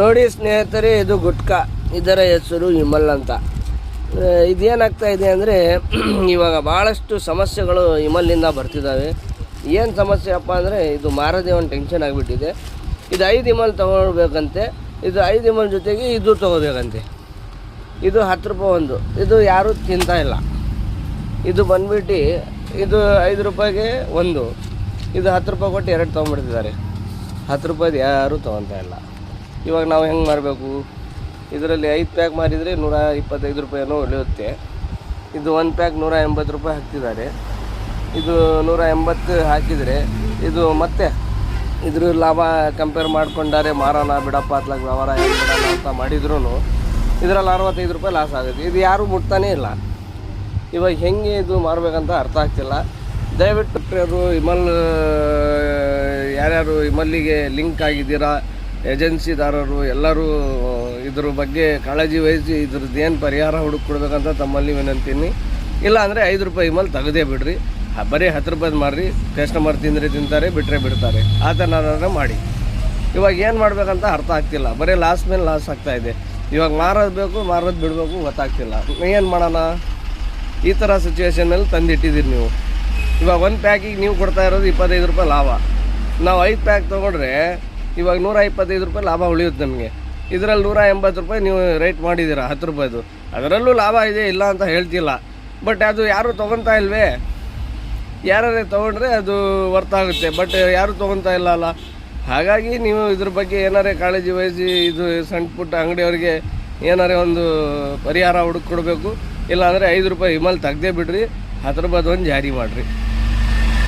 ನೋಡಿ ಸ್ನೇಹಿತರೆ, ಇದು ಗುಟ್ಕಾ, ಇದರ ಹೆಸರು ವಿಮಲ್ ಅಂತ. ಇದೇನಾಗ್ತಾ ಇದೆ ಅಂದರೆ ಇವಾಗ ಭಾಳಷ್ಟು ಸಮಸ್ಯೆಗಳು ವಿಮಲ್ನಿಂದ ಬರ್ತಿದ್ದಾವೆ. ಏನು ಸಮಸ್ಯೆ ಅಪ್ಪ ಅಂದರೆ ಇದು ಮಾರದೇ ಒಂದು ಟೆನ್ಷನ್ ಆಗಿಬಿಟ್ಟಿದೆ. ಇದು 5 ವಿಮಲ್ ತೊಗೊಳ್ಬೇಕಂತೆ. ಇದು 5 ವಿಮಲ್ ಜೊತೆಗೆ ಇದು ತೊಗೋಬೇಕಂತೆ. ಇದು 10 ರೂಪಾಯಿ ಒಂದು. ಇದು ಯಾರೂ ತಿಂತಾ ಇಲ್ಲ. ಇದು ಬಂದ್ಬಿಟ್ಟು ಇದು 5 ರೂಪಾಯಿಗೆ ಒಂದು. ಇದು 10 ರೂಪಾಯಿ ಕೊಟ್ಟು 2 ತೊಗೊಂಡ್ಬಿಡ್ತಿದ್ದಾರೆ. 10 ರೂಪಾಯಿದು ಯಾರೂ ತೊಗೊತಾ ಇಲ್ಲ. ಇವಾಗ ನಾವು ಹೆಂಗೆ ಮಾರಬೇಕು? ಇದರಲ್ಲಿ 5 ಪ್ಯಾಕ್ ಮಾರಿದರೆ 125 ರೂಪಾಯಿನೋ ಉಳಿಯುತ್ತೆ. ಇದು 1 ಪ್ಯಾಕ್ 180 ರೂಪಾಯಿ ಹಾಕ್ತಿದ್ದಾರೆ. ಇದು 180 ಹಾಕಿದರೆ ಇದು ಮತ್ತೆ ಇದ್ರ ಲಾಭ ಕಂಪೇರ್ ಮಾಡ್ಕೊಂಡಾರೆ ಮಾರೋಣ ಬಿಡಪ್ಪ ಅತ್ಲಾಗ ವ್ಯವಹಾರ ಏನು ಬಿಡೋಣ ಅಂತ ಮಾಡಿದ್ರೂ ಇದರಲ್ಲಿ 65 ರೂಪಾಯಿ ಲಾಸ್ ಆಗುತ್ತೆ. ಇದು ಯಾರೂ ಮುಟ್ತಾನೇ ಇಲ್ಲ. ಇವಾಗ ಹೆಂಗೆ ಇದು ಮಾರಬೇಕಂತ ಅರ್ಥ ಆಗ್ತಿಲ್ಲ. ದಯವಿಟ್ಟು ಅವರು ವಿಮಲ್ ಯಾರ್ಯಾರು ವಿಮಲ್ಲಿಗೆ ಲಿಂಕ್ ಆಗಿದ್ದೀರಾ, ಏಜೆನ್ಸಿದಾರರು ಎಲ್ಲರೂ ಇದ್ರ ಬಗ್ಗೆ ಕಾಳಜಿ ವಹಿಸಿ ಇದ್ರದ್ದು ಏನು ಪರಿಹಾರ ಹುಡುಕೊಡ್ಬೇಕಂತ ತಮ್ಮಲ್ಲಿ ವಿನಂತೀನಿ. ಇಲ್ಲ ಅಂದರೆ 5 ರೂಪಾಯಿ ವಿಮಲ್ ತೆಗೆದೇ ಬಿಡ್ರಿ. ಬರೀ 10 ರೂಪಾಯಿದು ಮಾರ್ರಿ. ಕಸ್ಟಮರ್ ತಿಂದರೆ ತಿಂತಾರೆ, ಬಿಟ್ಟರೆ ಬಿಡ್ತಾರೆ. ಆ ಥರ ಮಾಡಿ. ಇವಾಗ ಏನು ಮಾಡಬೇಕಂತ ಅರ್ಥ ಆಗ್ತಿಲ್ಲ. ಬರೀ ಲಾಸ್ ಮೇಲೆ ಲಾಸ್ ಆಗ್ತಾಯಿದೆ. ಇವಾಗ ಮಾರೋದು ಬೇಕು, ಮಾರೋದು ಬಿಡಬೇಕು ಗೊತ್ತಾಗ್ತಿಲ್ಲ. ಏನು ಮಾಡೋಣ? ಈ ಥರ ಸಿಚುವೇಷನಲ್ಲಿ ತಂದಿಟ್ಟಿದ್ದೀರಿ ನೀವು. ಇವಾಗ 1 ಪ್ಯಾಕಿಗೆ ನೀವು ಕೊಡ್ತಾ ಇರೋದು 25 ರೂಪಾಯಿ ಲಾಭ. ನಾವು 5 ಪ್ಯಾಕ್ ತೊಗೊಂಡ್ರೆ ಇವಾಗ 125 ರೂಪಾಯಿ ಲಾಭ ಉಳಿಯುತ್ತೆ ನಮಗೆ. ಇದರಲ್ಲಿ 180 ರೂಪಾಯಿ ನೀವು ರೇಟ್ ಮಾಡಿದ್ದೀರಾ 10 ರೂಪಾಯಿದು. ಅದರಲ್ಲೂ ಲಾಭ ಇದೆ, ಇಲ್ಲ ಅಂತ ಹೇಳ್ತಿಲ್ಲ. ಬಟ್ ಅದು ಯಾರೂ ತೊಗೊತಾ ಇಲ್ವೇ? ಯಾರೇ ತೊಗೊಂಡ್ರೆ ಅದು ವರ್ತ್ ಆಗುತ್ತೆ. ಬಟ್ ಯಾರೂ ತೊಗೊತಾ ಇಲ್ಲ ಅಲ್ಲ. ಹಾಗಾಗಿ ನೀವು ಇದ್ರ ಬಗ್ಗೆ ಏನಾರೇ ಕಾಳಜಿ ವಹಿಸಿ ಇದು ಸಣ್ಣ ಪುಟ್ಟ ಅಂಗಡಿಯವ್ರಿಗೆ ಏನಾರೇ ಒಂದು ಪರಿಹಾರ ಹುಡುಕೊಡ್ಬೇಕು. ಇಲ್ಲಾಂದರೆ 5 ರೂಪಾಯಿ ವಿಮಲ್ ತೆಗ್ದೇ ಬಿಡ್ರಿ. 10 ರೂಪಾಯಿದು ಒಂದು ಜಾರಿ ಮಾಡಿರಿ.